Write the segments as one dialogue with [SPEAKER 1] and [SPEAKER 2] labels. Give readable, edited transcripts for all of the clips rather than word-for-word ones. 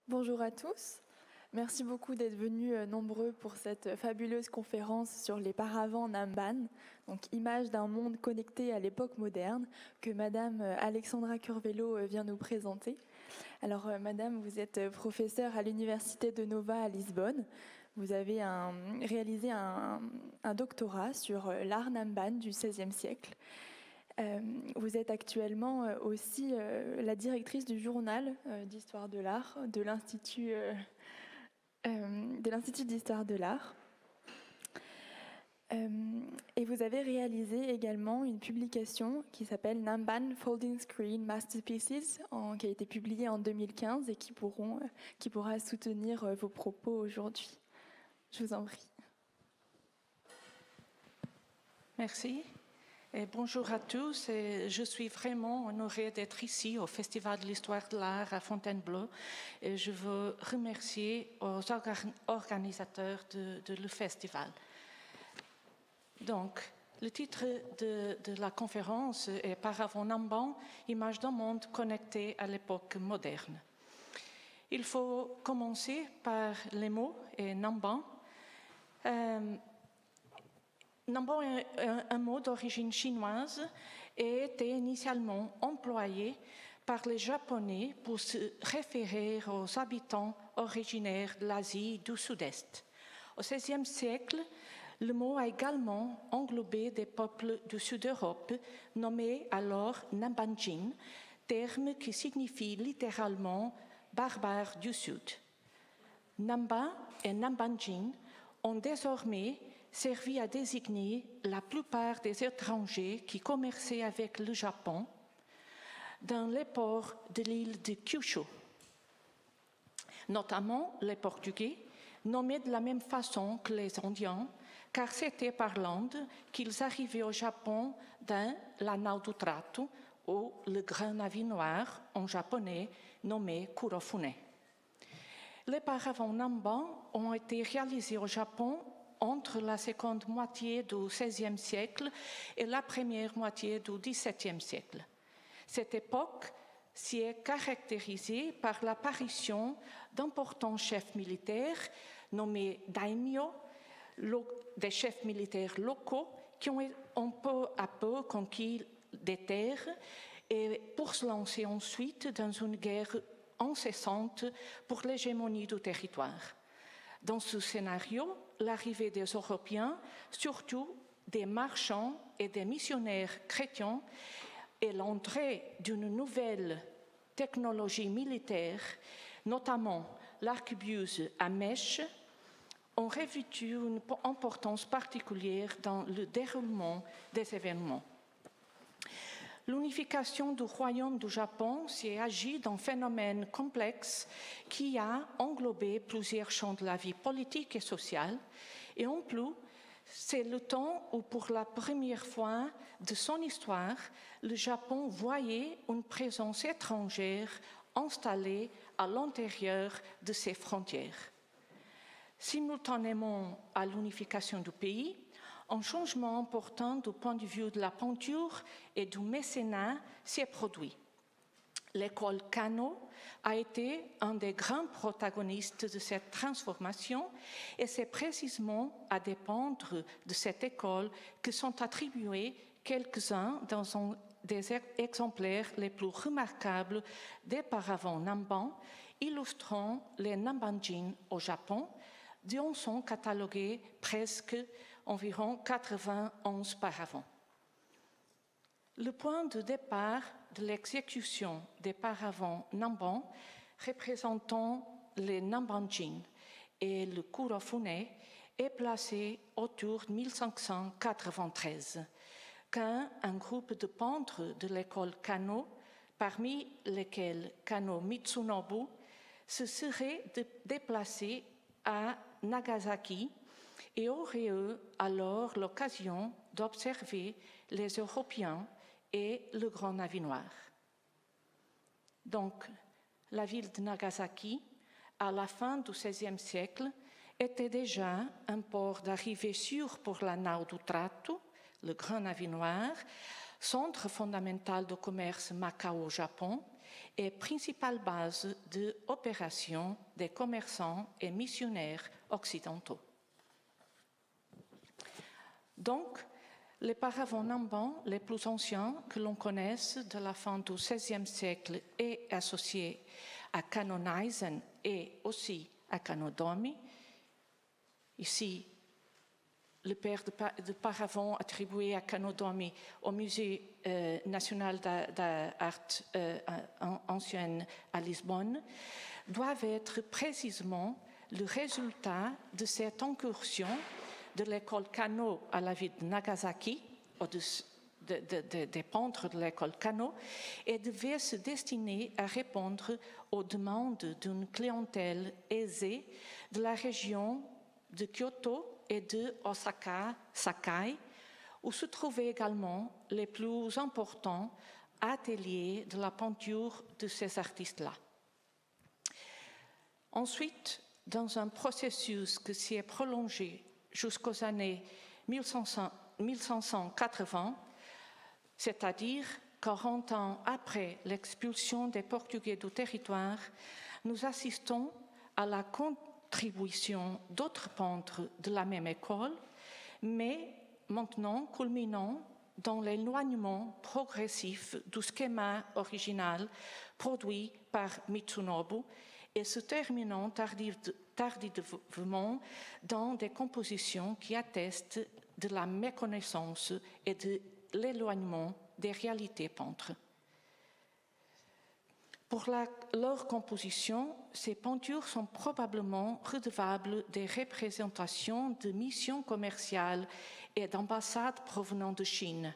[SPEAKER 1] Bonjour à tous. Merci beaucoup d'être venus nombreux pour cette fabuleuse conférence sur les paravents Namban, donc image d'un monde connecté à l'époque moderne, que Madame Alexandra Curvelo vient nous présenter. Alors Madame, vous êtes professeure à l'Université de Nova à Lisbonne. Vous avez réalisé un doctorat sur l'art Namban du XVIe siècle. Vous êtes actuellement aussi la directrice du journal d'histoire de l'art de l'Institut d'histoire de l'art. Et vous avez réalisé également une publication qui s'appelle Namban Folding Screen Masterpieces, qui a été publiée en 2015 et qui pourra soutenir vos propos aujourd'hui. Je vous en prie.
[SPEAKER 2] Merci. Et bonjour à tous. Et je suis vraiment honorée d'être ici au Festival de l'Histoire de l'Art à Fontainebleau. Et je veux remercier aux organisateurs de le festival. Donc, le titre de la conférence est Paravents Namban, image d'un monde connecté à l'époque moderne. Il faut commencer par les mots et Namban. Namban est un mot d'origine chinoise et était initialement employé par les Japonais pour se référer aux habitants originaires de l'Asie du Sud-Est. Au XVIe siècle, le mot a également englobé des peuples du Sud-Europe, nommés alors Nambanjin, terme qui signifie littéralement « barbare du Sud ». Namba et Nambanjin ont désormais servi à désigner la plupart des étrangers qui commerçaient avec le Japon dans les ports de l'île de Kyushu, notamment les Portugais, nommés de la même façon que les Indiens, car c'était par l'Inde qu'ils arrivaient au Japon dans la nao do trato, ou le grand navire noir en japonais nommé Kurofune. Les paravents Namban ont été réalisés au Japon entre la seconde moitié du XVIe siècle et la première moitié du XVIIe siècle. Cette époque s'y est caractérisée par l'apparition d'importants chefs militaires nommés daimyo, des chefs militaires locaux qui ont peu à peu conquis des terres et pour se lancer ensuite dans une guerre incessante pour l'hégémonie du territoire. Dans ce scénario, l'arrivée des Européens, surtout des marchands et des missionnaires chrétiens, et l'entrée d'une nouvelle technologie militaire, notamment l'arquebuse à mèche, ont revêtu une importance particulière dans le déroulement des événements. L'unification du royaume du Japon s'est agi d'un phénomène complexe qui a englobé plusieurs champs de la vie politique et sociale. Et en plus, c'est le temps où, pour la première fois de son histoire, le Japon voyait une présence étrangère installée à l'intérieur de ses frontières. Simultanément à l'unification du pays, un changement important du point de vue de la peinture et du mécénat s'est produit. L'école Kano a été un des grands protagonistes de cette transformation et c'est précisément à dépendre de cette école que sont attribués quelques-uns des exemplaires les plus remarquables des paravents Namban, illustrant les Nambanjin au Japon, dont sont catalogués presque environ 91 paravents. Le point de départ de l'exécution des paravents Namban représentant les Nambanjin et le Kurofune est placé autour de 1593, quand un groupe de peintres de l'école Kano, parmi lesquels Kano Mitsunobu, se serait déplacé à Nagasaki et aurait eu alors l'occasion d'observer les Européens et le grand navire noir. Donc, la ville de Nagasaki, à la fin du XVIe siècle, était déjà un port d'arrivée sûr pour la nao do trato, le grand navire noir, centre fondamental de commerce Macao au Japon, et principale base d'opération des commerçants et missionnaires occidentaux. Donc, les paravents Namban les plus anciens que l'on connaisse de la fin du XVIe siècle est associé à Kanoneisen et aussi à Kanodomi. Ici, le père de paravent attribué à Kanodomi au Musée national d'art ancienne à Lisbonne doivent être précisément le résultat de cette incursion de l'école Kano à la ville de Nagasaki, ou des peintres de l'école Kano, et devait se destiner à répondre aux demandes d'une clientèle aisée de la région de Kyoto et de Osaka, Sakai, où se trouvaient également les plus importants ateliers de la peinture de ces artistes-là. Ensuite, dans un processus qui s'est prolongé jusqu'aux années 1580, c'est-à-dire 40 ans après l'expulsion des Portugais du territoire, nous assistons à la contribution d'autres peintres de la même école, mais maintenant culminant dans l'éloignement progressif du schéma original produit par Mitsunobu et se terminant tardivement dans des compositions qui attestent de la méconnaissance et de l'éloignement des réalités peintres. Pour leur composition, ces peintures sont probablement redevables des représentations de missions commerciales et d'ambassades provenant de Chine.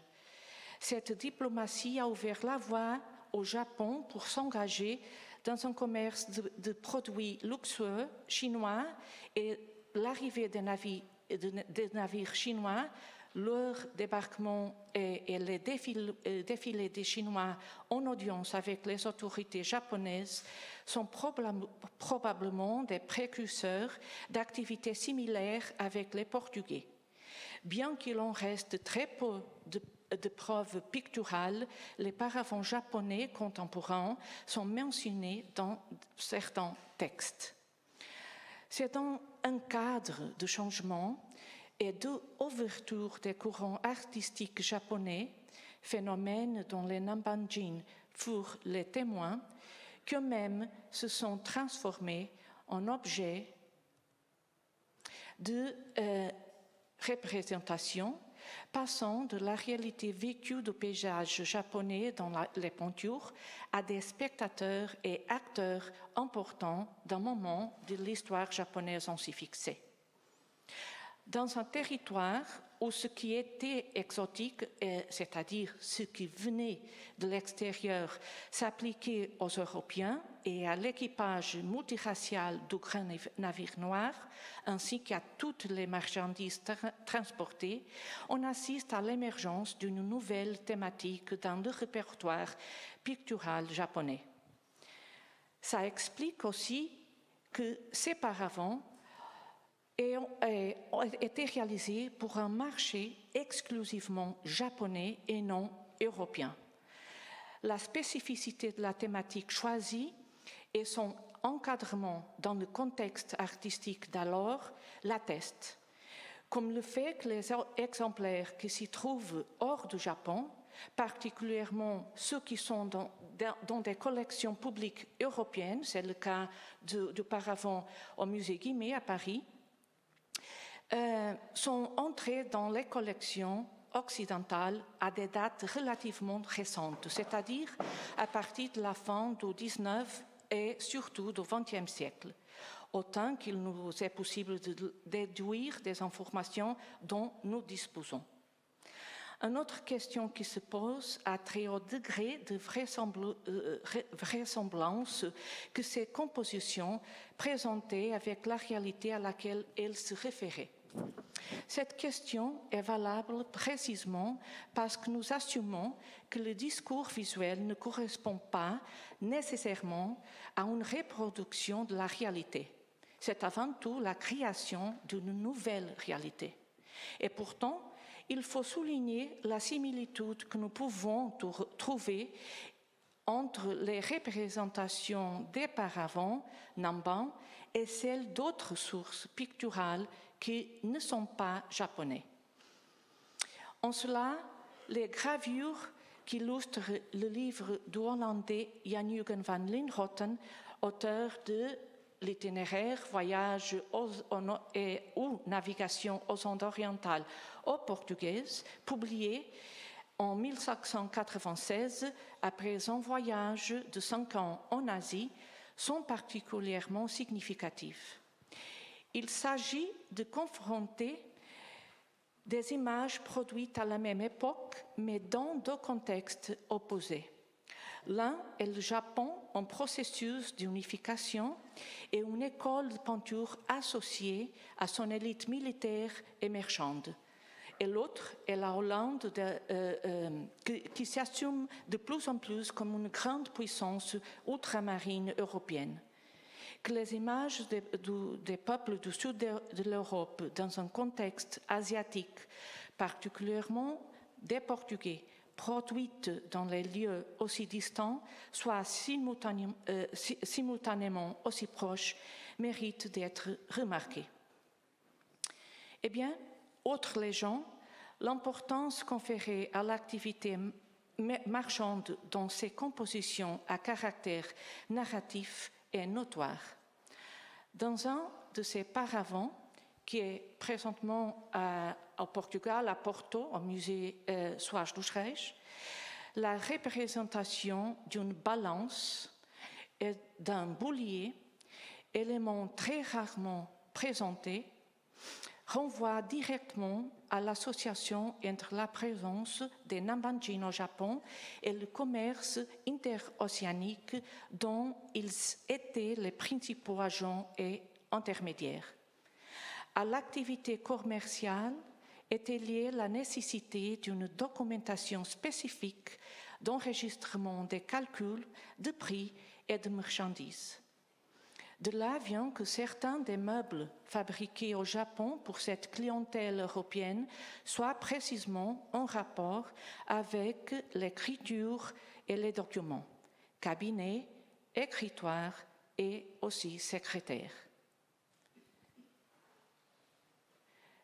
[SPEAKER 2] Cette diplomatie a ouvert la voie au Japon pour s'engager dans un commerce de produits luxueux chinois et l'arrivée des navires chinois, leur débarquement et les défilés des Chinois en audience avec les autorités japonaises sont probablement des précurseurs d'activités similaires avec les Portugais. Bien qu'il en reste très peu de preuves picturales, les paravents japonais contemporains sont mentionnés dans certains textes. C'est dans un cadre de changement et d'ouverture des courants artistiques japonais, phénomène dont les Nambanjin furent les témoins, qu'eux-mêmes se sont transformés en objets de représentation, passant de la réalité vécue du paysage japonais dans les peintures à des spectateurs et acteurs importants d'un moment de l'histoire japonaise ainsi fixée. Dans un territoire où ce qui était exotique, c'est-à-dire ce qui venait de l'extérieur, s'appliquait aux Européens et à l'équipage multiracial du grand navire noir, ainsi qu'à toutes les marchandises transportées, on assiste à l'émergence d'une nouvelle thématique dans le répertoire pictural japonais. Ça explique aussi que ces paravents ont été réalisés pour un marché exclusivement japonais et non européen. La spécificité de la thématique choisie et son encadrement dans le contexte artistique d'alors l'attestent, comme le fait que les exemplaires qui s'y trouvent hors du Japon, particulièrement ceux qui sont dans des collections publiques européennes, c'est le cas du paravent au musée Guimet à Paris, sont entrés dans les collections occidentales à des dates relativement récentes, c'est-à-dire à partir de la fin du XIXe et surtout du XXe siècle, autant qu'il nous est possible de déduire des informations dont nous disposons. Une autre question qui se pose à très haut degré de vraisemblance que ces compositions présentaient avec la réalité à laquelle elles se référaient. Cette question est valable précisément parce que nous assumons que le discours visuel ne correspond pas nécessairement à une reproduction de la réalité. C'est avant tout la création d'une nouvelle réalité. Et pourtant, il faut souligner la similitude que nous pouvons trouver entre les représentations des paravents Namban et celles d'autres sources picturales qui ne sont pas japonais. En cela, les gravures qui illustrent le livre du Hollandais Jan-Hugen van Linhoten, auteur de l'itinéraire Voyage ou navigation aux Indes orientales au portugais, publié en 1796 après un voyage de 5 ans en Asie, sont particulièrement significatifs. Il s'agit de confronter des images produites à la même époque, mais dans deux contextes opposés. L'un est le Japon en processus d'unification et une école de peinture associée à son élite militaire émergente. Et l'autre est la Hollande qui s'assume de plus en plus comme une grande puissance ultramarine européenne. Que les images des peuples du sud de l'Europe dans un contexte asiatique, particulièrement des Portugais, produites dans les lieux aussi distants, soient simultanément aussi proches, méritent d'être remarquées. Eh bien, autre légende, l'importance conférée à l'activité marchande dans ses compositions à caractère narratif est notoire. Dans un de ces paravents, qui est présentement au Portugal, à Porto, au musée Soares dos Reis, la représentation d'une balance et d'un boulier, élément très rarement présenté, renvoie directement à l'association entre la présence des Nambanjin au Japon et le commerce interocéanique dont ils étaient les principaux agents et intermédiaires. À l'activité commerciale était liée la nécessité d'une documentation spécifique d'enregistrement des calculs de prix et de marchandises. De là vient que certains des meubles fabriqués au Japon pour cette clientèle européenne soient précisément en rapport avec l'écriture et les documents, cabinet, écritoire et aussi secrétaire.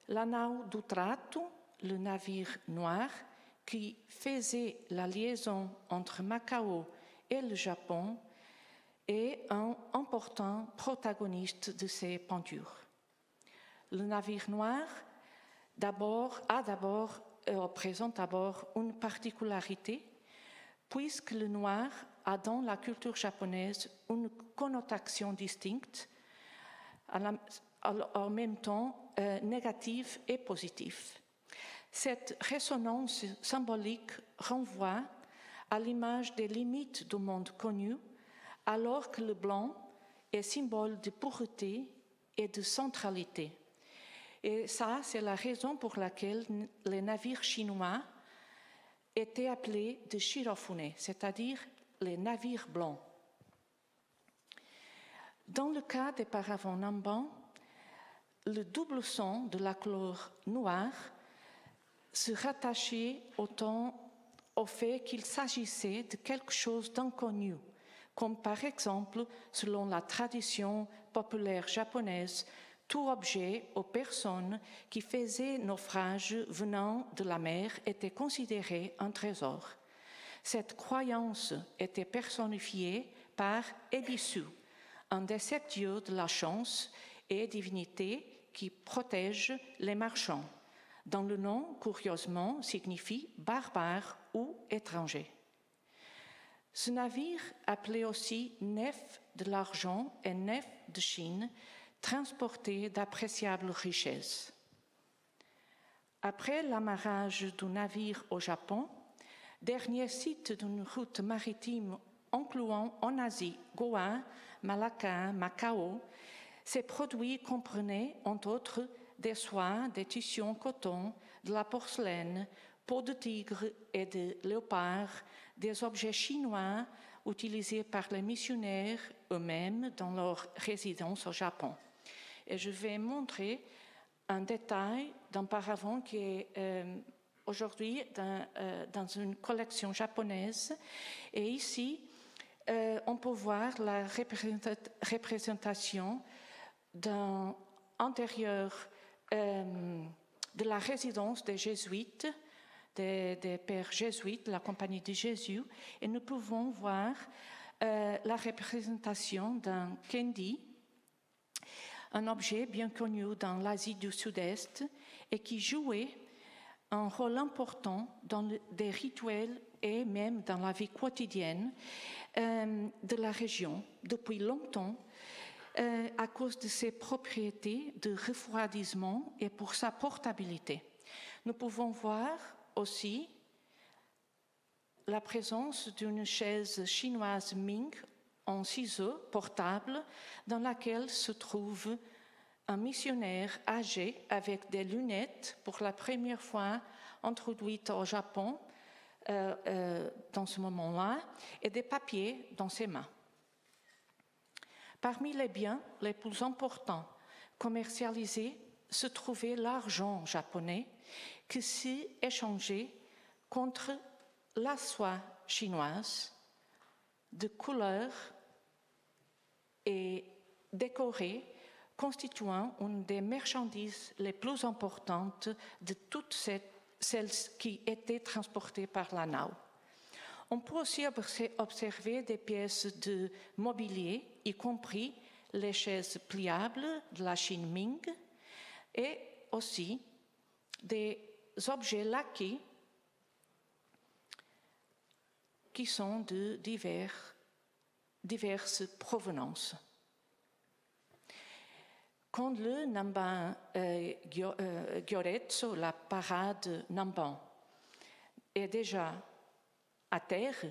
[SPEAKER 2] La nau do Trato, le navire noir, qui faisait la liaison entre Macao et le Japon, est un important protagoniste de ces peintures. Le navire noir présente d'abord une particularité, puisque le noir a dans la culture japonaise une connotation distincte, en même temps négative et positive. Cette résonance symbolique renvoie à l'image des limites du monde connu, alors que le blanc est symbole de pureté et de centralité. Et ça, c'est la raison pour laquelle les navires chinois étaient appelés de Shirofune, c'est-à-dire les navires blancs. Dans le cas des paravents Namban, le double son de la couleur noire se rattachait autant au fait qu'il s'agissait de quelque chose d'inconnu, comme par exemple, selon la tradition populaire japonaise, tout objet ou personne qui faisait naufrage venant de la mer était considéré un trésor. Cette croyance était personnifiée par Ebisu, un des 7 dieux de la chance et divinité qui protège les marchands, dont le nom, curieusement, signifie barbare ou étranger. Ce navire, appelé aussi nef de l'argent et nef de Chine, transportait d'appréciables richesses. Après l'amarrage du navire au Japon, dernier site d'une route maritime incluant en Asie Goa, Malacca, Macao, ces produits comprenaient, entre autres, des soies, des tissus en coton, de la porcelaine, peau de tigre et de léopard, des objets chinois utilisés par les missionnaires eux-mêmes dans leur résidence au Japon. Et je vais montrer un détail d'un paravent qui est aujourd'hui dans une collection japonaise. Et ici, on peut voir la représentation d'un intérieur de la résidence des jésuites, des pères jésuites, la Compagnie de Jésus, et nous pouvons voir la représentation d'un kendi, un objet bien connu dans l'Asie du Sud-Est et qui jouait un rôle important dans des rituels et même dans la vie quotidienne de la région depuis longtemps à cause de ses propriétés de refroidissement et pour sa portabilité. Nous pouvons voir aussi la présence d'une chaise chinoise Ming en ciseaux portable dans laquelle se trouve un missionnaire âgé avec des lunettes pour la première fois introduites au Japon dans ce moment-là et des papiers dans ses mains. Parmi les biens les plus importants commercialisés se trouvait l'argent japonais qui s'est échangé contre la soie chinoise de couleur et décorée, constituant une des marchandises les plus importantes de toutes celles qui étaient transportées par la nao. On peut aussi observer des pièces de mobilier, y compris les chaises pliables de la Chine Ming, et aussi des objets laqués qui sont de diverses provenances. Quand le Namban Gyoretsu, la parade Namban, est déjà à terre,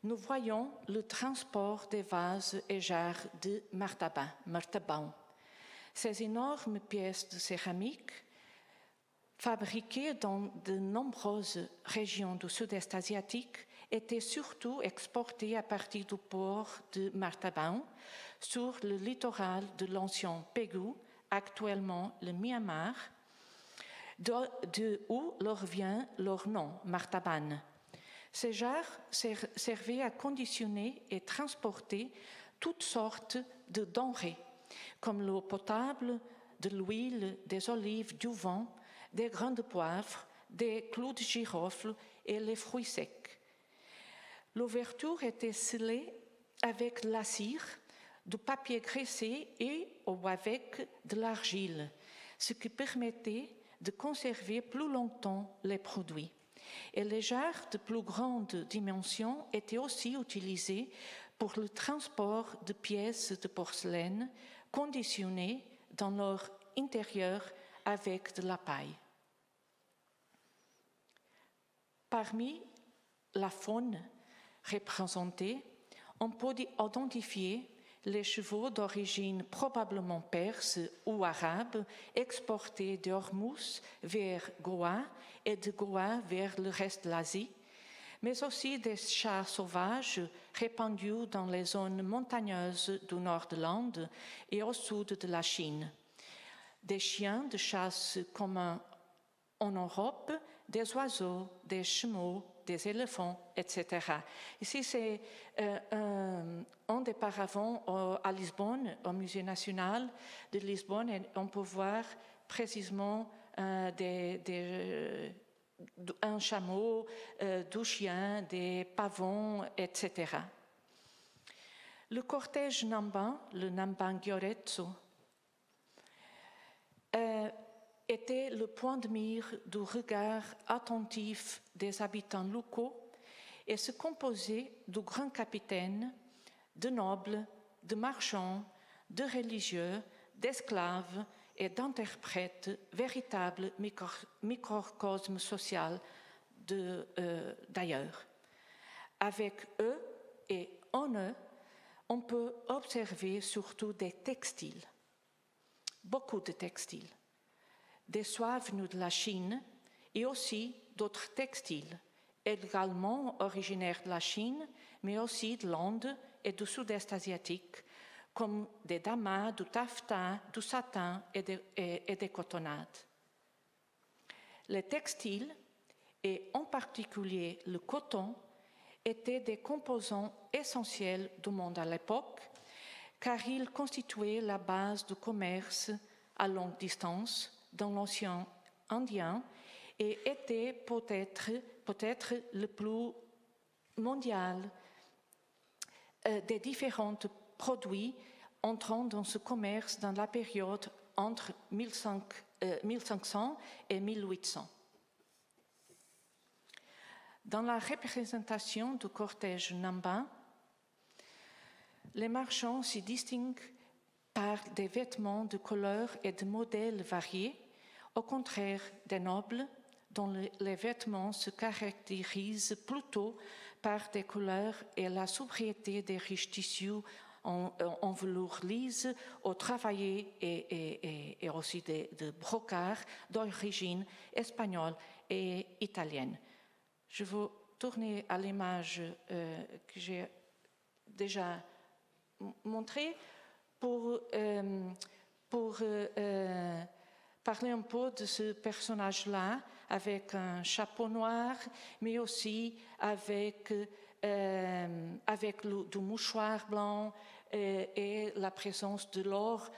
[SPEAKER 2] nous voyons le transport des vases et jarres de martaban. Ces énormes pièces de céramique, fabriquées dans de nombreuses régions du sud-est asiatique, étaient surtout exportées à partir du port de Martaban sur le littoral de l'ancien Pegu, actuellement le Myanmar, d'où leur vient leur nom, Martaban. Ces jarres servaient à conditionner et transporter toutes sortes de denrées, comme l'eau potable, de l'huile, des olives, du vin, des grains de poivre, des clous de girofle et les fruits secs. L'ouverture était scellée avec la cire, du papier graissé ou avec de l'argile, ce qui permettait de conserver plus longtemps les produits. Et les jarres de plus grande dimension étaient aussi utilisées pour le transport de pièces de porcelaine conditionnées dans leur intérieur avec de la paille. Parmi la faune représentée, on peut identifier les chevaux d'origine probablement perse ou arabe exportés d'Ormuz vers Goa et de Goa vers le reste de l'Asie, mais aussi des chats sauvages répandus dans les zones montagneuses du nord de l'Inde et au sud de la Chine. Des chiens de chasse communs en Europe, des oiseaux, des chameaux, des éléphants, etc. Ici, c'est un des paravents à Lisbonne, au Musée national de Lisbonne, et on peut voir précisément un chameau, deux chiens, des pavons, etc. Le cortège Namban, le Namban Gyoretsu, était le point de mire du regard attentif des habitants locaux et se composait de grands capitaines, de nobles, de marchands, de religieux, d'esclaves et d'interprètes, véritable microcosme social d'ailleurs. Avec eux et en eux, on peut observer surtout des textiles, beaucoup de textiles, des soies venues de la Chine et aussi d'autres textiles, également originaires de la Chine, mais aussi de l'Inde et du sud-est asiatique, comme des damas, du taffetas, du satin et des cotonnades. Les textiles, et en particulier le coton, étaient des composants essentiels du monde à l'époque, car ils constituaient la base du commerce à longue distance dans l'océan Indien et étaient peut-être le plus mondial des différents produits entrant dans ce commerce dans la période entre 1500 et 1800. Dans la représentation du cortège Namban, les marchands s'y distinguent par des vêtements de couleurs et de modèles variés, au contraire des nobles, dont les vêtements se caractérisent plutôt par des couleurs et la sobriété des riches tissus en velours lisse ou travaillé et aussi de brocart d'origine espagnole et italienne. Je vais tourner à l'image que j'ai déjà montrée pour parler un peu de ce personnage-là, avec un chapeau noir, mais aussi avec du mouchoir blanc et la présence de l'or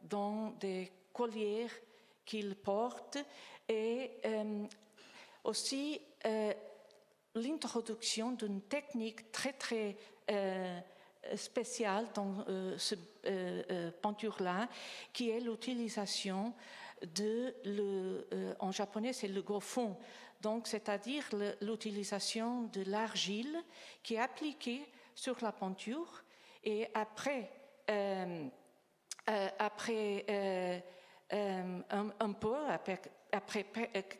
[SPEAKER 2] dans des colliers qu'il porte, et aussi l'introduction d'une technique très très spéciale dans cette peinture-là, qui est l'utilisation en japonais c'est le gofon, donc c'est-à-dire l'utilisation de l'argile qui est appliquée sur la peinture, et après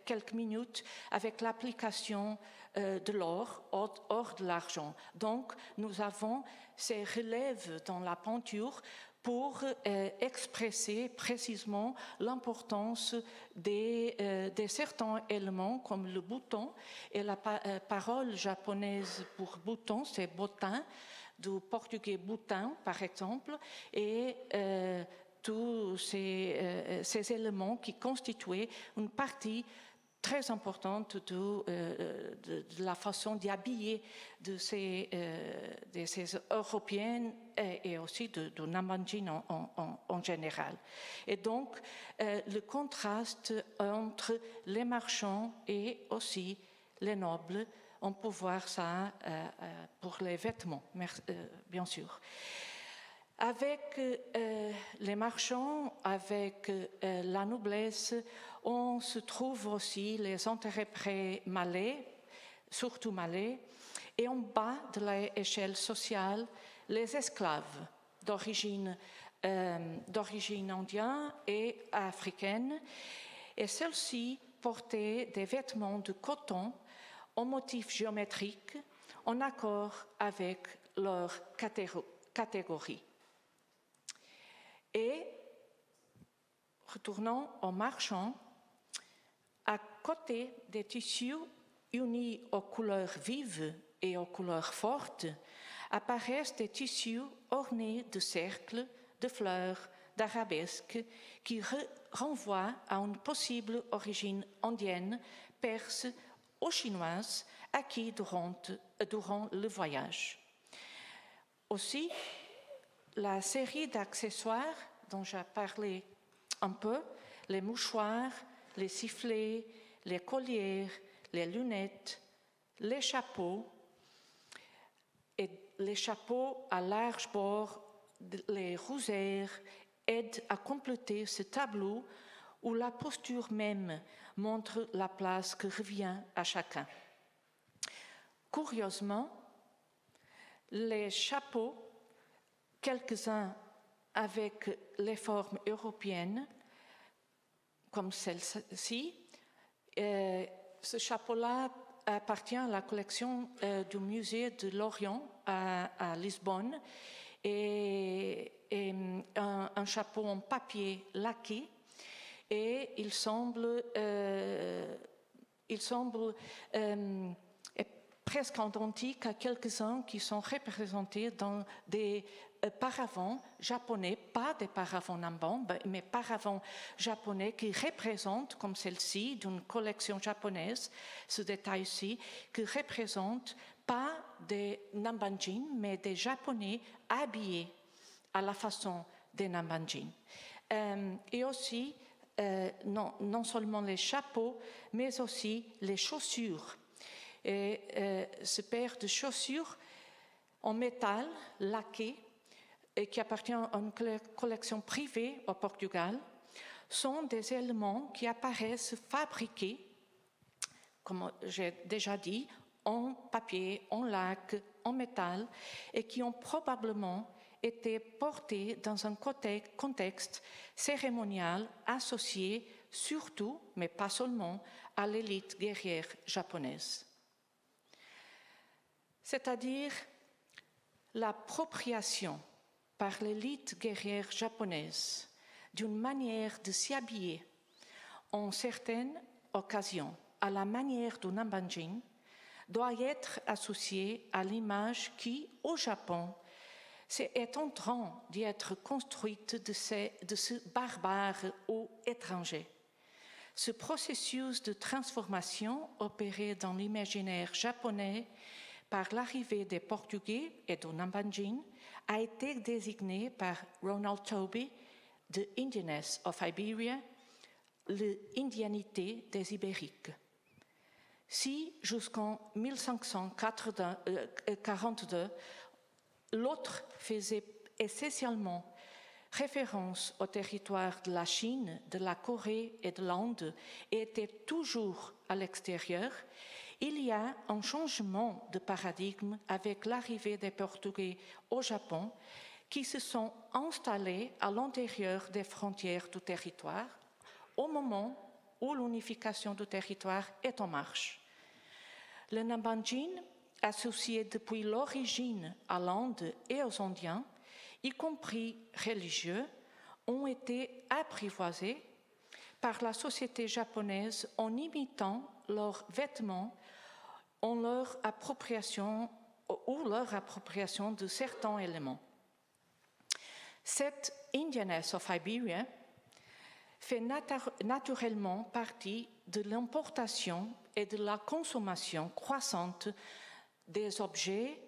[SPEAKER 2] quelques minutes, avec l'application de l'or hors de l'argent. Donc, nous avons ces relèves dans la peinture pour expresser précisément l'importance de certains éléments comme le bouton, et la parole japonaise pour bouton, c'est botin, du portugais boutin par exemple, et tous ces éléments qui constituaient une partie très importante de la façon d'habiller de ces Européennes et aussi de Nambanjin en général. Et donc, le contraste entre les marchands et aussi les nobles, on peut voir ça pour les vêtements, bien sûr. Avec les marchands, avec la noblesse, on se trouve aussi les intérprètes malais, surtout malais, et en bas de l'échelle sociale, les esclaves d'origine indienne et africaine, et celles-ci portaient des vêtements de coton en motifs géométriques en accord avec leur catégorie. Et retournons aux marchands, à côté des tissus unis aux couleurs vives et aux couleurs fortes, apparaissent des tissus ornés de cercles, de fleurs, d'arabesques, qui renvoient à une possible origine indienne, perse ou chinoise, acquis durant le voyage. Aussi, la série d'accessoires dont j'ai parlé un peu, les mouchoirs, les sifflets, les colliers, les lunettes, les chapeaux, et les chapeaux à large bord, les rosaires, aident à compléter ce tableau où la posture même montre la place que revient à chacun. Curieusement, les chapeaux, quelques-uns avec les formes européennes, comme celle-ci. Ce chapeau-là appartient à la collection du musée de l'Orient à Lisbonne, et un chapeau en papier laqué, et il semble presque identique à quelques-uns qui sont représentés dans des paravents japonais, pas des paravents Namban, mais paravents japonais qui représentent, comme celle-ci, d'une collection japonaise, ce détail-ci, qui représente pas des Nambanjin, mais des Japonais habillés à la façon des Nambanjin. Et aussi, non seulement les chapeaux, mais aussi les chaussures. Et ce paire de chaussures en métal laqué, et qui appartient à une collection privée au Portugal, sont des éléments qui apparaissent fabriqués, comme j'ai déjà dit, en papier, en lac, en métal, et qui ont probablement été portés dans un contexte cérémonial associé surtout, mais pas seulement, à l'élite guerrière japonaise. C'est-à-dire l'appropriation par l'élite guerrière japonaise d'une manière de s'y habiller en certaines occasions à la manière du Nambanjin doit être associée à l'image qui, au Japon, est en train d'y être construite de ce barbare ou étranger. Ce processus de transformation opéré dans l'imaginaire japonais par l'arrivée des Portugais et du Nambanjin a été désigné par Ronald Tobey de Indianness of Iberia, l'indianité des Ibériques. Si jusqu'en 1542, l'autre faisait essentiellement référence au territoire de la Chine, de la Corée et de l'Inde et était toujours à l'extérieur, il y a un changement de paradigme avec l'arrivée des Portugais au Japon qui se sont installés à l'intérieur des frontières du territoire au moment où l'unification du territoire est en marche. Les Nambanjin, associés depuis l'origine à l'Inde et aux Indiens, y compris religieux, ont été apprivoisés par la société japonaise en imitant leurs vêtements en leur appropriation de certains éléments. Cette Indianness of Iberia fait naturellement partie de l'importation et de la consommation croissante des objets,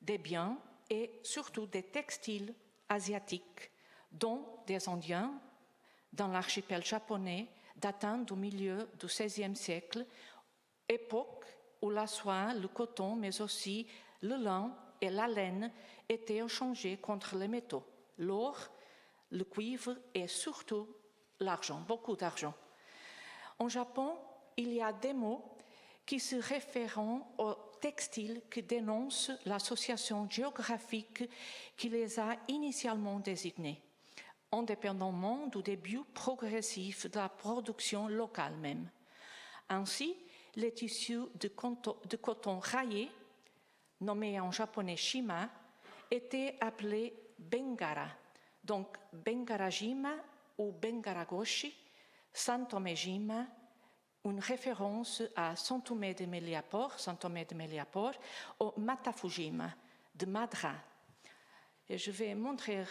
[SPEAKER 2] des biens et surtout des textiles asiatiques, dont des Indiens dans l'archipel japonais datant du milieu du XVIe siècle, époque où la soie, le coton, mais aussi le lin et la laine étaient échangés contre les métaux, l'or, le cuivre et surtout l'argent, beaucoup d'argent. En Japon, il y a des mots qui se réfèrent aux textiles qui dénoncent l'association géographique qui les a initialement désignés, indépendamment du début progressif de la production locale même. Ainsi, les tissus de coton raillé, nommés en japonais shima, étaient appelés bengara, donc bengarajima ou bengaragoshi, santomejima, une référence à Saint Thomé de Meliapore, au Matafujima de Madra. Et je vais montrer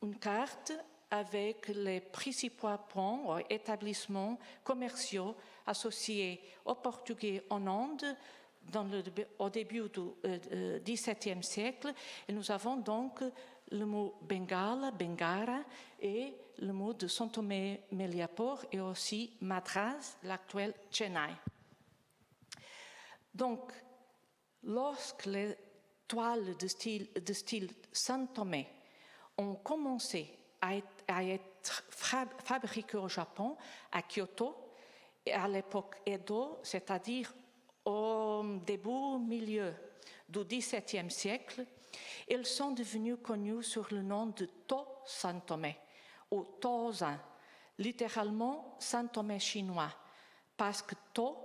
[SPEAKER 2] une carte avec les principaux points ou établissements commerciaux associés aux Portugais en Inde au début du XVIIe siècle. Et nous avons donc le mot Bengala, Bengara, et le mot de Saint Thomé Meliapore et aussi Madras, l'actuel Chennai. Donc, lorsque les toiles de style Saint Thomé ont commencé à être fabriquées au Japon, à Kyoto, et à l'époque Edo, c'est-à-dire au milieu du XVIIe siècle, ils sont devenus connus sous le nom de To Saint Thomé ou Tozan, littéralement Saint Thomé chinois, parce que To,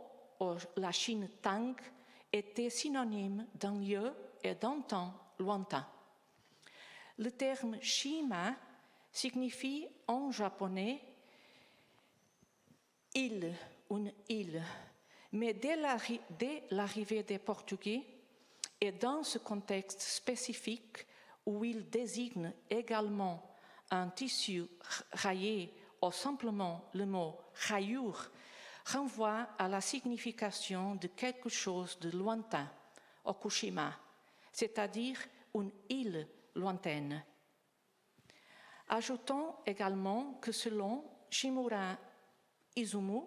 [SPEAKER 2] la Chine Tang, était synonyme d'un lieu et d'un temps lointain. Le terme Shima signifie en japonais île, une île, mais dès l'arrivée des Portugais, et dans ce contexte spécifique où il désigne également un tissu rayé ou simplement le mot rayure, renvoie à la signification de quelque chose de lointain, Okushima, c'est-à-dire une île lointaine. Ajoutons également que selon Shimura Izumu,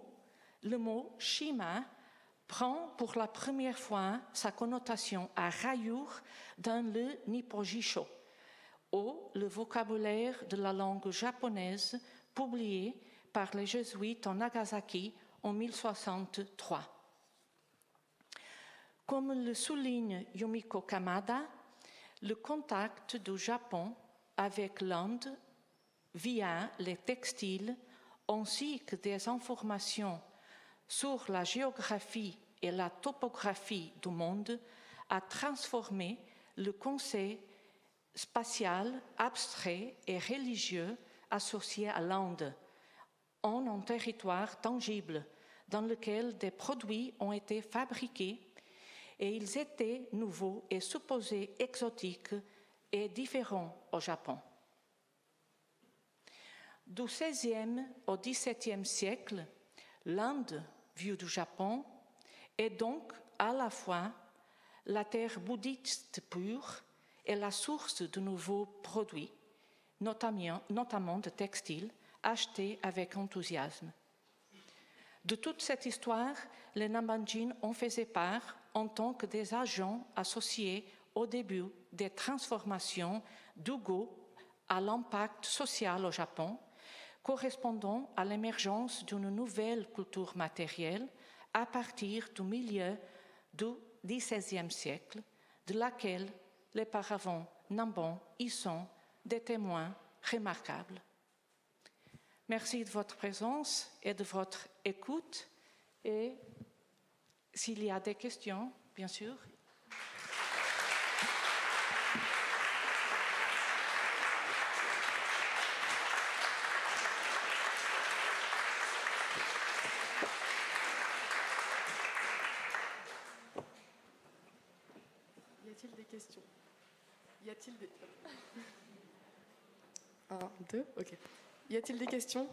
[SPEAKER 2] le mot Shima prend pour la première fois sa connotation à rayure dans le Nippojisho, ou le vocabulaire de la langue japonaise publié par les jésuites en Nagasaki en 1063. Comme le souligne Yumiko Kamada, le contact du Japon avec l'Inde via les textiles ainsi que des informations sur la géographie et la topographie du monde a transformé le concept spatial, abstrait et religieux associé à l'Inde en un territoire tangible dans lequel des produits ont été fabriqués et ils étaient nouveaux et supposés exotiques et différents au Japon. Du XVIe au XVIIe siècle, l'Inde, vue du Japon, est donc à la fois la terre bouddhiste pure et la source de nouveaux produits, notamment de textiles, achetés avec enthousiasme. De toute cette histoire, les Nambanjin en faisaient part en tant que des agents associés au début des transformations du goût à l'impact social au Japon, correspondant à l'émergence d'une nouvelle culture matérielle à partir du milieu du XVIe siècle, de laquelle les paravents Namban y sont des témoins remarquables. Merci de votre présence et de votre écoute. Et s'il y a des questions, bien sûr.
[SPEAKER 3] Y a-t-il des questions? Y a-t-il des... 1, 2, ok. Y a-t-il des questions?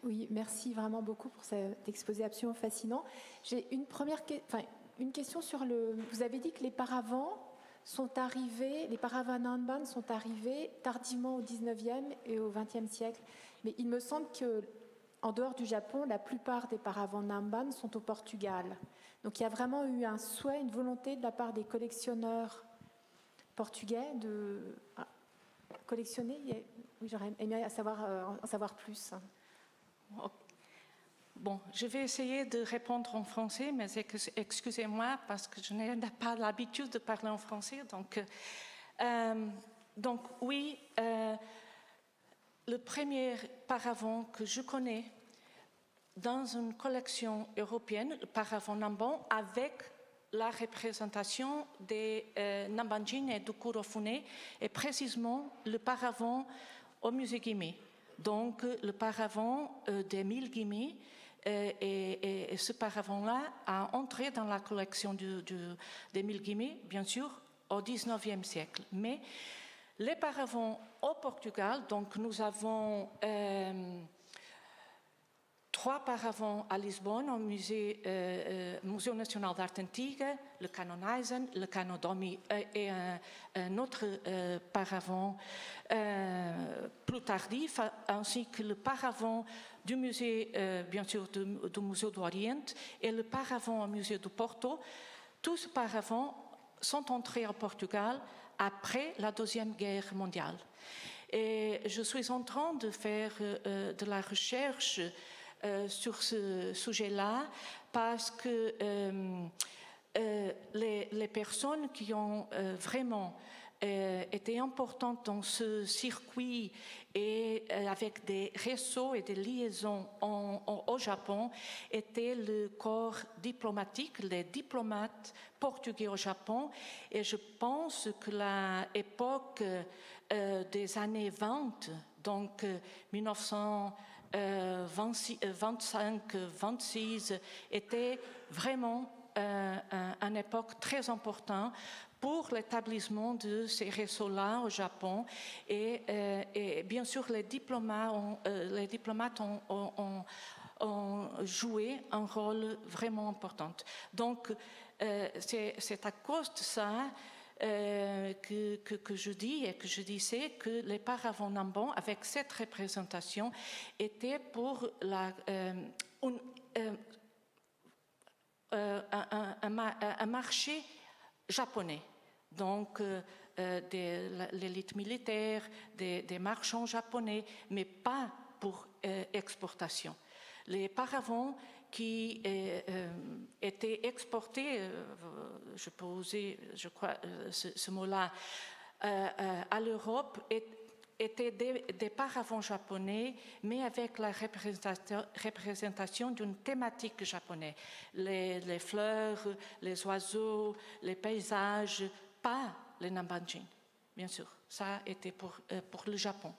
[SPEAKER 4] Oui, merci vraiment beaucoup pour cet exposé absolument fascinant. J'ai une question sur le... Vous avez dit que les paravents sont arrivés, les paravents Namban sont arrivés tardivement au 19e et au 20e siècle. Mais il me semble que, en dehors du Japon, la plupart des paravents Namban sont au Portugal. Donc il y a vraiment eu un souhait, une volonté de la part des collectionneurs portugais de collectionner. Oui, j'aurais aimé en savoir plus.
[SPEAKER 2] Bon, je vais essayer de répondre en français, mais excusez-moi parce que je n'ai pas l'habitude de parler en français. Donc oui, le premier paravent que je connais dans une collection européenne, le paravent Namban, avec la représentation des Nambanjin et du Kurofune, est précisément le paravent au musée Guimet. Donc le paravent des 1000 guillemets, et ce paravent-là a entré dans la collection des 1000 guillemets, bien sûr, au XIXe siècle. Mais les paravents au Portugal, donc nous avons 3 paravents à Lisbonne, au Musée national d'art antique, le Canon Eisen, le Canon Domi et un autre paravent plus tardif, ainsi que le paravent du musée, bien sûr, du Musée d'Orient et le paravent au Musée du Porto. Tous ces paravents sont entrés au Portugal après la Deuxième Guerre mondiale. Et je suis en train de faire de la recherche sur ce sujet-là parce que les personnes qui ont vraiment été importantes dans ce circuit et avec des réseaux et des liaisons au Japon étaient le corps diplomatique, les diplomates portugais au Japon. Et je pense que l'époque des années 20, donc 1925-26, était vraiment une époque très importante pour l'établissement de ces réseaux-là au Japon. Et bien sûr, les diplomates ont joué un rôle vraiment important. Donc, c'est à cause de ça que je dis et que je disais que les paravents Namban, avec cette représentation, étaient pour un marché japonais. Donc, l'élite militaire, des marchands japonais, mais pas pour exportation. Les paravents qui étaient exportés, je peux user, je crois, ce mot-là, à l'Europe, étaient des paravents japonais, mais avec la représentation d'une thématique japonaise. Les fleurs, les oiseaux, les paysages, pas les Nambanjin, bien sûr. Ça était pour le Japon.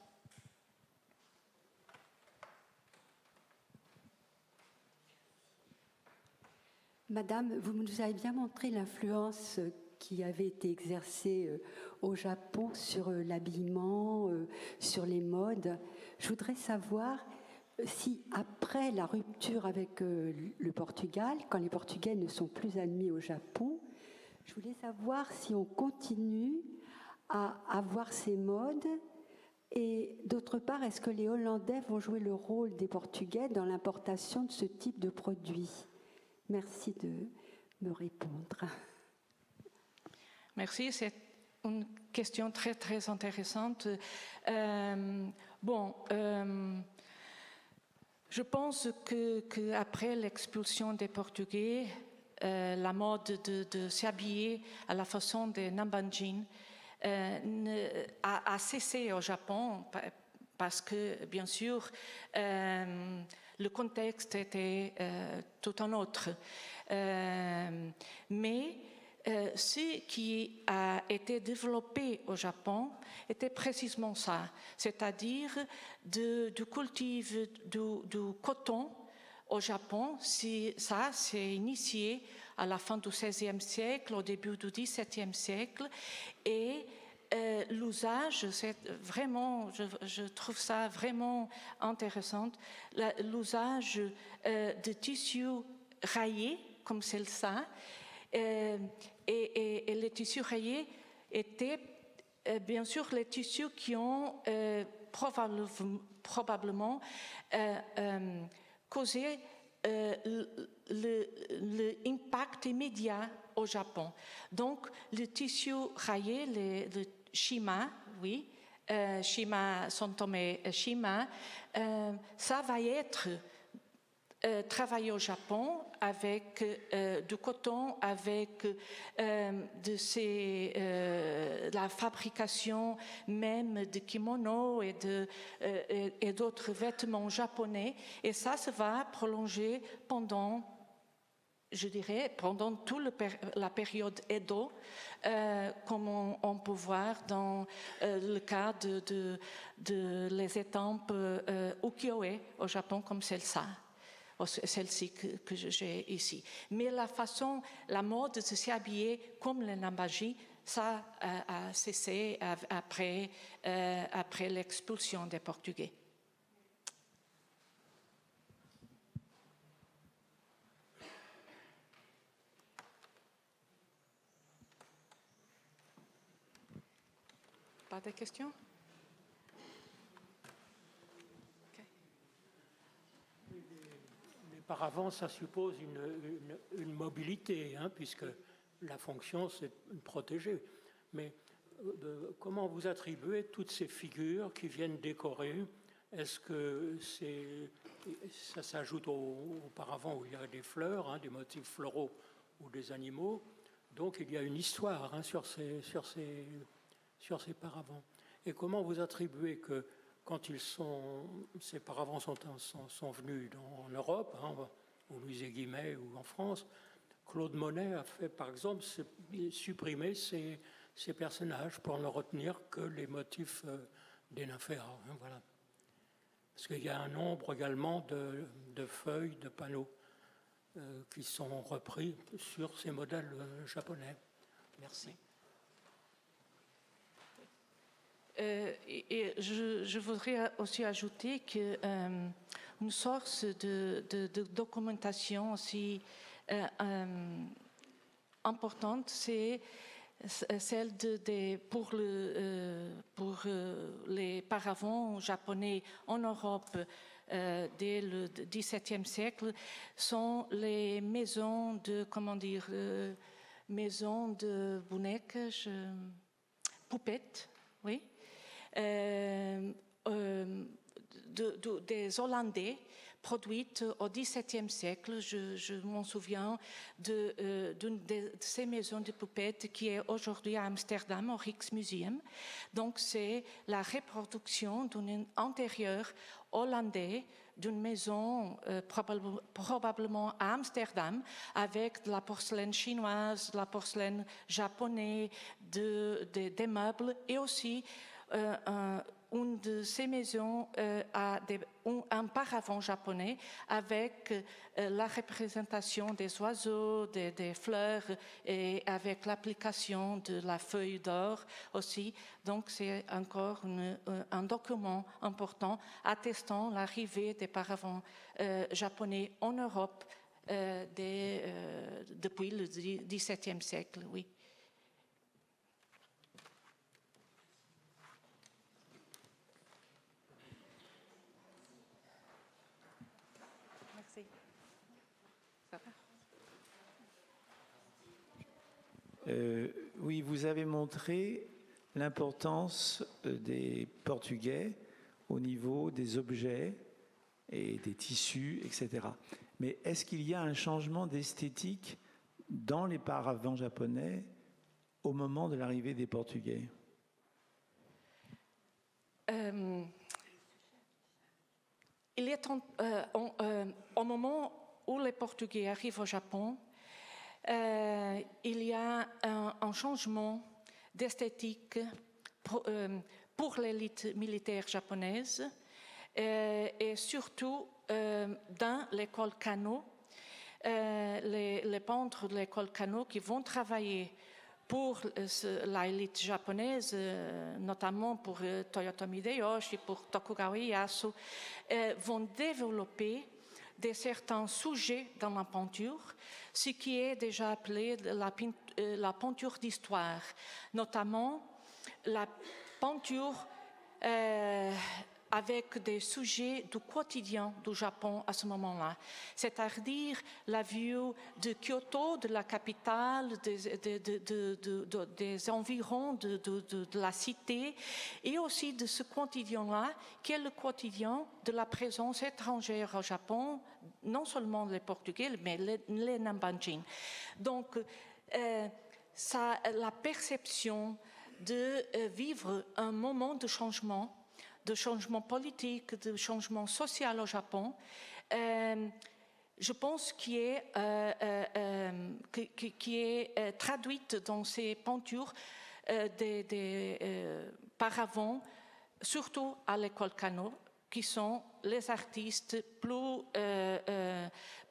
[SPEAKER 5] Madame, vous nous avez bien montré l'influence qui avait été exercée au Japon sur l'habillement, sur les modes. Je voudrais savoir si, après la rupture avec le Portugal, quand les Portugais ne sont plus admis au Japon, je voulais savoir si on continue à avoir ces modes et, d'autre part, est-ce que les Hollandais vont jouer le rôle des Portugais dans l'importation de ce type de produits ? Merci de me répondre.
[SPEAKER 2] Merci, c'est une question très, très intéressante. Je pense qu'après l'expulsion des Portugais, la mode de s'habiller à la façon des Nambanjin a cessé au Japon parce que, bien sûr, le contexte était tout un autre. Mais ce qui a été développé au Japon était précisément ça, c'est-à-dire du cultive du coton au Japon. Ça s'est initié à la fin du XVIe siècle, au début du XVIIe siècle, et l'usage, c'est vraiment, je trouve ça vraiment intéressant, l'usage de tissus raillés comme celle-là, et les tissus rayés étaient bien sûr les tissus qui ont probablement causé l'impact immédiat au Japon. Donc, le tissu rayé, le shima, oui, shima, Santome shima, ça va être travaillé au Japon avec du coton, avec la fabrication même de kimonos et d'autres vêtements japonais. Et ça va prolonger pendant, je dirais, pendant toute la période Edo, comme on peut voir dans le cas de les étampes ukiyo-e au Japon, comme celle-ci que j'ai ici. Mais la mode de s'habiller comme les Nambanjin, ça a cessé après l'expulsion des Portugais. Pas de questions?
[SPEAKER 6] Auparavant, ça suppose une mobilité, puisque la fonction, c'est de protéger. Mais comment vous attribuez toutes ces figures qui viennent décorer? Est-ce que ça s'ajoute auparavant où il y a des fleurs, des motifs floraux ou des animaux? Donc il y a une histoire sur ces paravents. Et comment vous attribuez que quand ces paravents sont venus en Europe, au musée Guimet ou en France, Claude Monet a fait, par exemple, supprimer ces personnages pour ne retenir que les motifs des nymphéas. Voilà. Parce qu'il y a un nombre également de feuilles, de panneaux. qui sont repris sur ces modèles japonais.
[SPEAKER 2] Merci. Et je voudrais aussi ajouter qu'une source de documentation aussi importante, c'est celle pour les paravents japonais en Europe dès le XVIIe siècle, sont les maisons de, maisons de buneka, poupettes, oui, des Hollandais, produites au XVIIe siècle. Je m'en souviens d'une de ces maisons de poupettes qui est aujourd'hui à Amsterdam, au Rijksmuseum. Donc, c'est la reproduction d'un intérieur hollandais d'une maison probablement à Amsterdam, avec de la porcelaine chinoise, de la porcelaine japonaise, des meubles, et aussi une de ces maisons a un paravent japonais avec la représentation des oiseaux, des fleurs, et avec l'application de la feuille d'or aussi. Donc c'est encore un document important attestant l'arrivée des paravents japonais en Europe depuis le XVIIe siècle, oui.
[SPEAKER 7] Oui, vous avez montré l'importance des Portugais au niveau des objets et des tissus, etc. Mais est-ce qu'il y a un changement d'esthétique dans les paravents japonais au moment de l'arrivée des Portugais?
[SPEAKER 2] Il est au moment où les Portugais arrivent au Japon, il y a un changement d'esthétique pour l'élite militaire japonaise et surtout dans l'école Kano, les peintres de l'école Kano qui vont travailler pour l'élite japonaise, notamment pour Toyotomi Hideyoshi, pour Tokugawa Ieyasu, vont développer certains sujets dans la peinture, ce qui est déjà appelé la peinture d'histoire, notamment la peinture avec des sujets du quotidien du Japon à ce moment-là, c'est-à-dire la vue de Kyoto, de la capitale, des environs de la cité, et aussi de ce quotidien-là, qui est le quotidien de la présence étrangère au Japon, non seulement les Portugais, mais les Nambanjin. Donc, la perception de vivre un moment de changement politique, de changement social au Japon, je pense qui est traduite dans ces peintures des paravents, surtout à l'école Kano, qui sont les artistes plus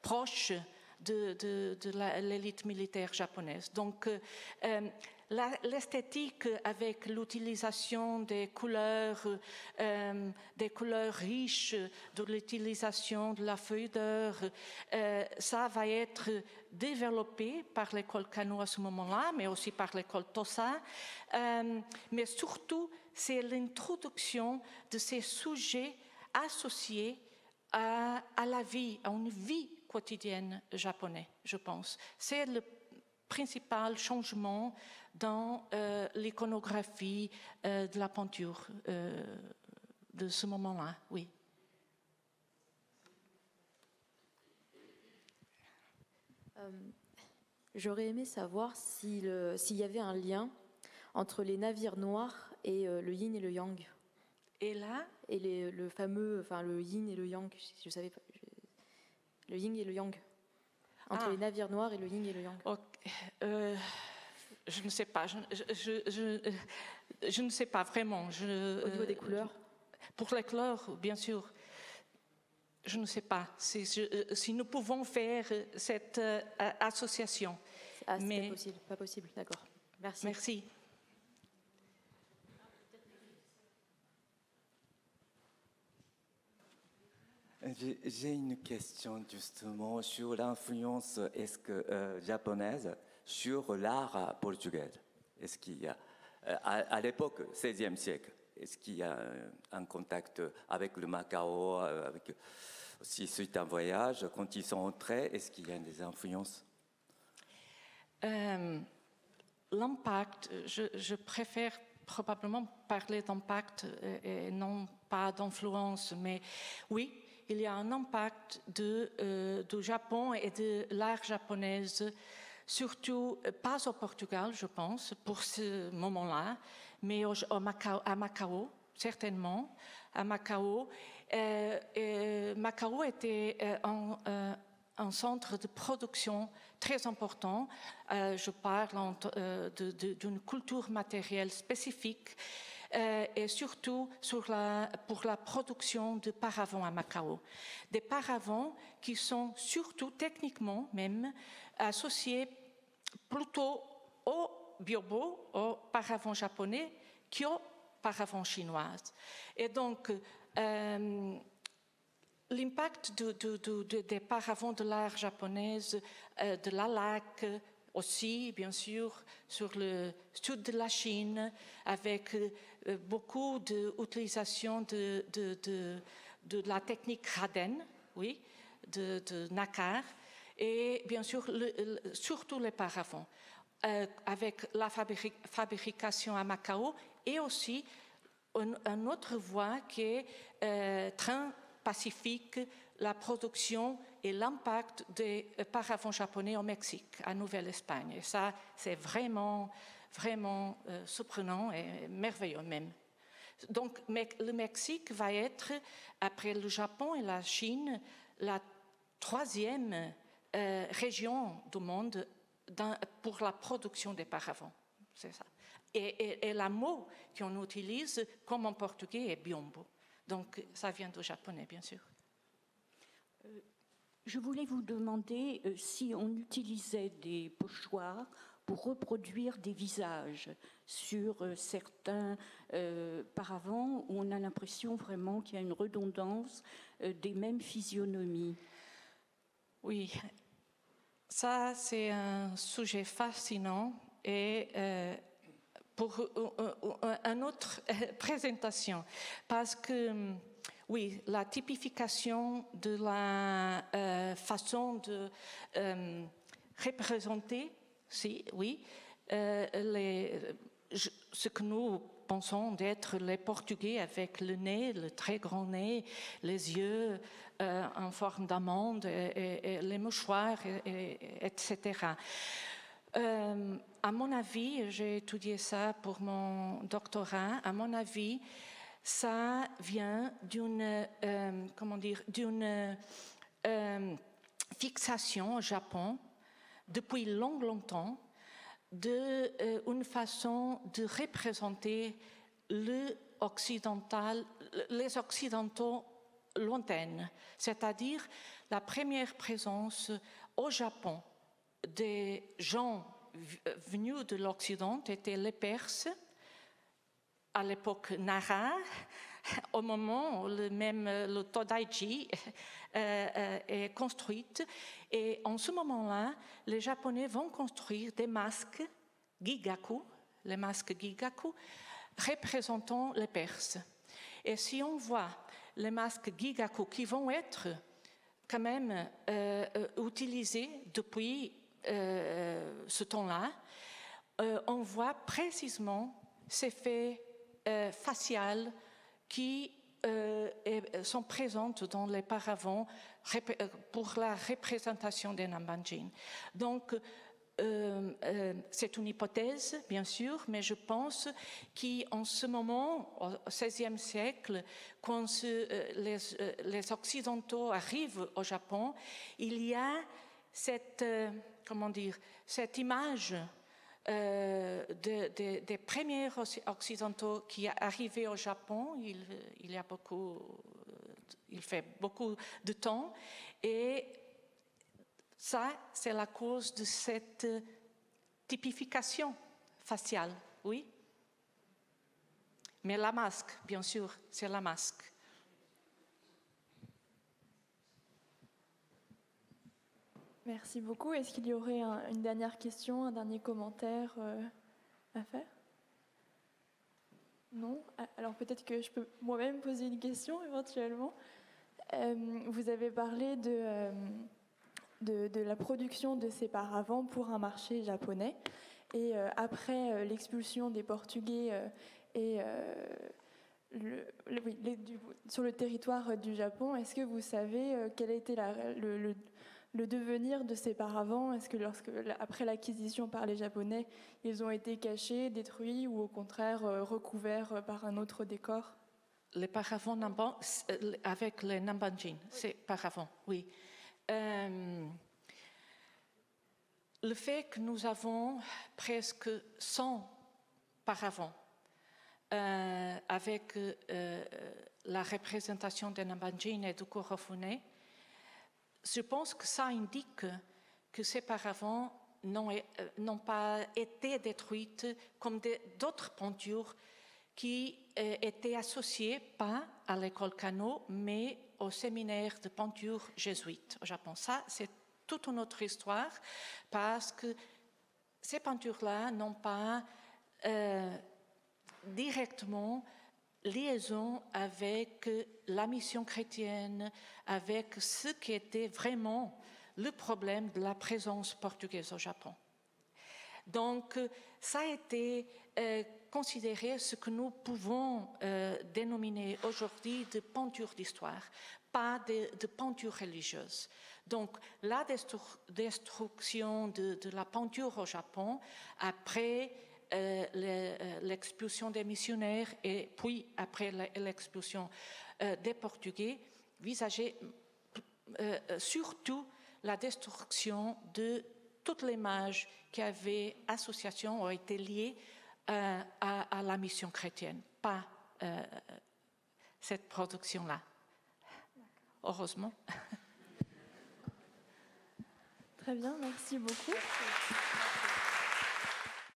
[SPEAKER 2] proches de l'élite militaire japonaise. Donc, l'esthétique avec l'utilisation des couleurs riches, de l'utilisation de la feuille d'or, ça va être développé par l'école Kano à ce moment-là, mais aussi par l'école Tosa. Mais surtout, c'est l'introduction de ces sujets associés à la vie, à une vie quotidienne japonaise, je pense. C'est le principal changement dans l'iconographie de la peinture de ce moment-là, oui.
[SPEAKER 8] J'aurais aimé savoir s'il y avait un lien entre les navires noirs et le yin et le yang.
[SPEAKER 2] Et là,
[SPEAKER 8] et le fameux, enfin le yin et le yang, je savais pas, le yin et le yang. Entre les navires noirs et le yin et le yang.
[SPEAKER 2] Okay. Je ne sais pas. Je ne sais pas vraiment.
[SPEAKER 8] Au niveau des couleurs.
[SPEAKER 2] Pour les couleurs, bien sûr. je ne sais pas si nous pouvons faire cette association.
[SPEAKER 8] Ah, mais possible, pas possible, d'accord. Merci.
[SPEAKER 2] Merci.
[SPEAKER 9] J'ai une question justement sur l'influence japonaise sur l'art portugais. Est-ce qu'il y a, à l'époque, 16e siècle, est-ce qu'il y a un contact avec le Macao, avec, aussi suite à un voyage, quand ils sont entrés, est-ce qu'il y a des influences?
[SPEAKER 2] L'impact, je préfère probablement parler d'impact et non pas d'influence, mais oui, il y a un impact du Japon et de l'art japonais, surtout pas au Portugal, je pense, pour ce moment-là, mais à Macao, certainement. À Macao, Macao était un centre de production très important. Je parle d'une culture matérielle spécifique et surtout pour la production de paravents à Macao. Des paravents qui sont surtout techniquement même associés plutôt au byobo, au paravent japonais, qu'au paravent chinois. Et donc, l'impact des paravents de l'art japonais, de la laque aussi, bien sûr, sur le sud de la Chine, avec beaucoup d'utilisation de la technique Raden, oui, de nacre, et bien sûr, surtout les paravents, avec la fabrication à Macao, et aussi une autre voie qui est Trans-Pacifique, la production et l'impact des paravents japonais au Mexique, à Nouvelle-Espagne. Et ça, c'est vraiment surprenant et merveilleux même. Donc, le Mexique va être, après le Japon et la Chine, la troisième région du monde pour la production des paravents. C'est ça. Et le mot qu'on utilise, comme en portugais, est biombo. Donc, ça vient du japonais, bien sûr.
[SPEAKER 10] Je voulais vous demander si on utilisait des pochoirs pour reproduire des visages sur certains paravents où on a l'impression vraiment qu'il y a une redondance des mêmes physionomies.
[SPEAKER 2] Oui, ça c'est un sujet fascinant et pour une autre présentation, parce que oui, la typification de la façon de représenter, oui, ce que nous pensons d'être les Portugais avec le nez, le très grand nez, les yeux en forme d'amande et les mouchoirs, etc. À mon avis, j'ai étudié ça pour mon doctorat, à mon avis, ça vient d'une fixation au Japon depuis longtemps d'une façon de représenter les occidentaux lointains, c'est-à-dire la première présence au Japon des gens venus de l'Occident étaient les Perses, à l'époque Nara, au moment où le Todaiji est construite. Et en ce moment-là, les Japonais vont construire des masques Gigaku, les masques Gigaku, représentant les Perses. Et si on voit les masques Gigaku qui vont être quand même utilisés depuis ce temps-là, on voit précisément ces faits faciales qui sont présentes dans les paravents pour la représentation des Nambanjin. Donc, c'est une hypothèse, bien sûr, mais je pense qu'en ce moment, au XVIe siècle, quand les Occidentaux arrivent au Japon, il y a cette image des premiers Occidentaux qui arrivaient au Japon. Il y a beaucoup il fait beaucoup de temps. Et ça, c'est la cause de cette typification faciale, oui. Mais la masque, bien sûr, c'est la masque.
[SPEAKER 1] Merci beaucoup. Est-ce qu'il y aurait une dernière question, un dernier commentaire à faire? Non? Alors peut-être que je peux moi-même poser une question éventuellement. Vous avez parlé de la production de ces paravents pour un marché japonais. Et après l'expulsion des Portugais sur le territoire du Japon, est-ce que vous savez quel a été le devenir de ces paravents? Est-ce que après l'acquisition par les Japonais, ils ont été cachés, détruits ou au contraire recouverts par un autre décor?
[SPEAKER 2] Les paravents avec les Nambanjin, c'est paravents, oui. Le fait que nous avons presque 100 paravents avec la représentation des Nambanjin et du Korofune, je pense que ça indique que ces paravents n'ont pas été détruits comme d'autres peintures qui étaient associées pas à l'école Kano, mais au séminaire de peinture jésuite au Japon. Ça, c'est toute une autre histoire parce que ces peintures-là n'ont pas directement liaison avec la mission chrétienne, avec ce qui était vraiment le problème de la présence portugaise au Japon. Donc, ça a été considéré ce que nous pouvons dénominer aujourd'hui de peinture d'histoire, pas de peinture religieuse. Donc, la destruction de la peinture au Japon après l'expulsion des missionnaires et puis après l'expulsion des Portugais, visageait surtout la destruction de toute l'image qui avait association ou été liée à la mission chrétienne, pas cette production-là. Heureusement.
[SPEAKER 1] Très bien, merci beaucoup.